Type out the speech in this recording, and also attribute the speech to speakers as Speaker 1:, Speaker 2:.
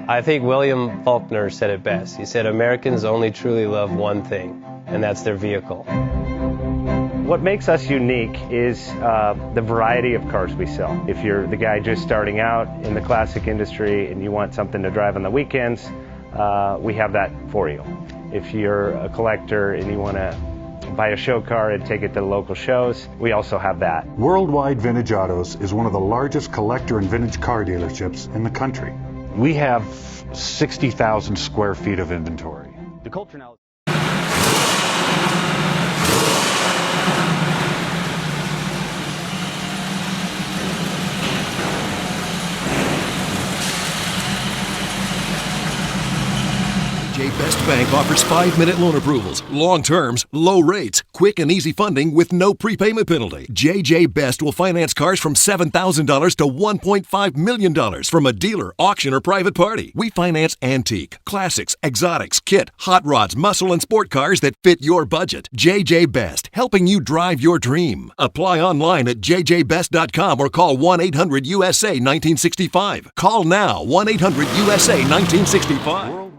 Speaker 1: I think William Faulkner said it best. He said, Americans only truly love one thing, and that's their vehicle.
Speaker 2: What makes us unique is the variety of cars we sell. If you're the guy just starting out in the classic industry and you want something to drive on the weekends, we have that for you. If you're a collector and you want to buy a show car and take it to the local shows, we also have that.
Speaker 3: Worldwide Vintage Autos is one of the largest collector and vintage car dealerships in the country. We have 60,000 square feet of inventory.
Speaker 2: The culture now.
Speaker 4: JJ Best Bank offers 5-minute loan approvals, long terms, low rates, quick and easy funding with no prepayment penalty. JJ Best will finance cars from $7,000 to $1.5 million from a dealer, auction, or private party. We finance antique, classics, exotics, kit, hot rods, muscle, and sport cars that fit your budget. JJ Best, helping you drive your dream. Apply online at jjbest.com or call 1-800-USA-1965. Call now, 1-800-USA-1965.